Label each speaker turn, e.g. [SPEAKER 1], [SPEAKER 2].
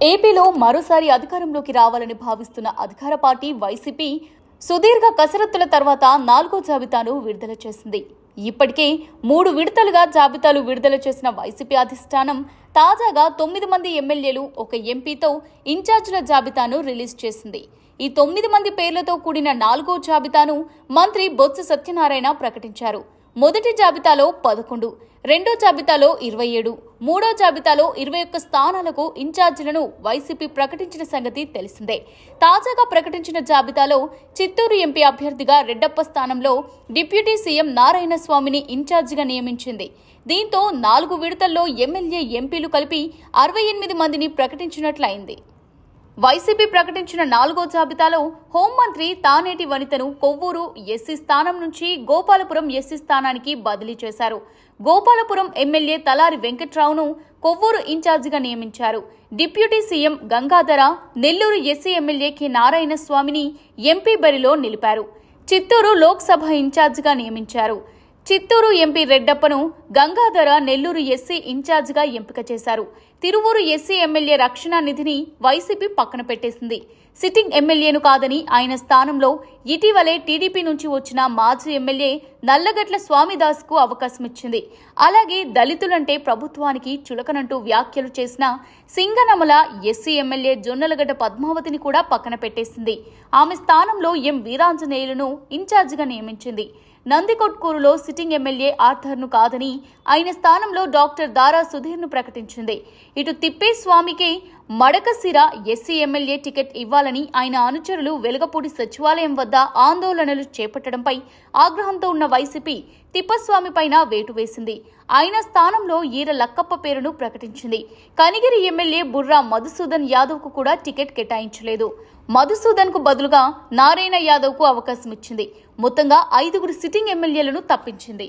[SPEAKER 1] ఏపీలో మరోసారి అధికారంలోకి రావాలని భావిస్తున్న అధికార పార్టీ వైసీపీ సుదీర్ఘ కసరత్తుల తర్వాత 4వ జాబితాను విడుదల చేసింది. ఇప్పటికే 3 విడతలుగా జాబితాలు విడుదల చేసిన వైసీపీ అధిష్టానం తాజాగా 9 మంది ఎమ్మెల్యేలు, 1 ఎంపీతో ఇన్ఛార్జీల జాబితాను రిలీజ్ చేసింది. ఈ 9 మంది పేర్లతో కూడిన 4వ జాబితాను మంత్రి బొత్స సత్యనారాయణ ప్రకటించారు. మొదటి జాబితాలో 11, రెండో జాబితాలో 27, మూడో జాబితాలో 21 స్థానాలకు ఇన్ఛార్జీలను వైసీపీ ప్రకటించిన సంగతి తెలిసిందే. తాజాగా ప్రకటించిన జాబితాలో చిత్తూరు ఎంపీ అభ్యర్థిగా రెడ్డప్ప స్థానంలో డిప్యూటీ సీఎం నారాయణ స్వామిని ఇన్ఛార్జిగా నియమించింది. దీంతో 4 విడతల్లో ఎమ్మెల్యే, ఎంపీలు కలిపి 68 మందిని ప్రకటించినట్లయింది. వైసీపీ ప్రకటించిన 4వ జాబితాలో హోంమంత్రి తానేటి వనితను కొవ్వూరు ఎస్సీ స్థానం నుంచి గోపాలపురం ఎస్సీ స్థానానికి బదిలీ చేశారు. గోపాలపురం ఎమ్మెల్యే తలారి వెంకట్రావును కొవ్వూరు ఇన్ఛార్జిగా నియమించారు. Deputy CM Gangadhara Nellore SC MLA K Narayana స్వామిని ఎంపీ బరిలో నిలిపారు. చిత్తూరు లోక్సభ ఇన్ఛార్జిగా నియమించారు. చిత్తూరు ఎంపీ రెడ్డప్పను గంగాధర నెల్లూరు ఎస్సీ ఇన్ఛార్జిగా ఎంపిక చేశారు. తిరువూరు ఎస్సీ ఎమ్మెల్యే రక్షణ నిధిని వైసీపీ పక్కన పెట్టేసింది. సిట్టింగ్ ఎమ్మెల్యేను కాదని ఆయన స్థానంలో ఇటీవలే టీడీపీ నుంచి వచ్చిన మాజీ ఎమ్మెల్యే నల్లగట్ల స్వామిదాస్కు అవకాశం ఇచ్చింది. అలాగే దళితులంటే ప్రభుత్వానికి చులకనంటూ వ్యాఖ్యలు చేసిన సింగనమల ఎస్సీ ఎమ్మెల్యే జొన్నలగడ్డ పద్మావతిని కూడా పక్కన పెట్టేసింది. ఆమె స్థానంలో ఎం వీరాంజనేయులను ఇన్ఛార్జిగా నియమించింది. నందికొట్కూరులో సిట్టింగ్ ఎమ్మెల్యే ఆర్థర్ను కాదని ఆయన స్థానంలో డాక్టర్ దారా సుధీర్ను ప్రకటించింది. ఇటు తిప్పేస్వామికి మడకసిర ఎస్సీ ఎమ్మెల్యే టికెట్ ఇవ్వాలని ఆయన అనుచరులు వెలగపూడి సచివాలయం వద్ద ఆందోళనలు చేపట్టడంపై ఆగ్రహంతో ఉన్న వైసీపీ తిప్పస్వామి పైన వేటు వేసింది. ఆయన స్థానంలో ఈర లక్కప్ప పేరును ప్రకటించింది. కనిగిరి ఎమ్మెల్యే బుర్రా మధుసూదన్ యాదవ్ కు కూడా టికెట్ కేటాయించలేదు. మధుసూదన్ కు బదులుగా నారాయణ యాదవ్ కు అవకాశం ఇచ్చింది. మొత్తంగా 5 సిట్టింగ్ ఎమ్మెల్యేలను తప్పించింది.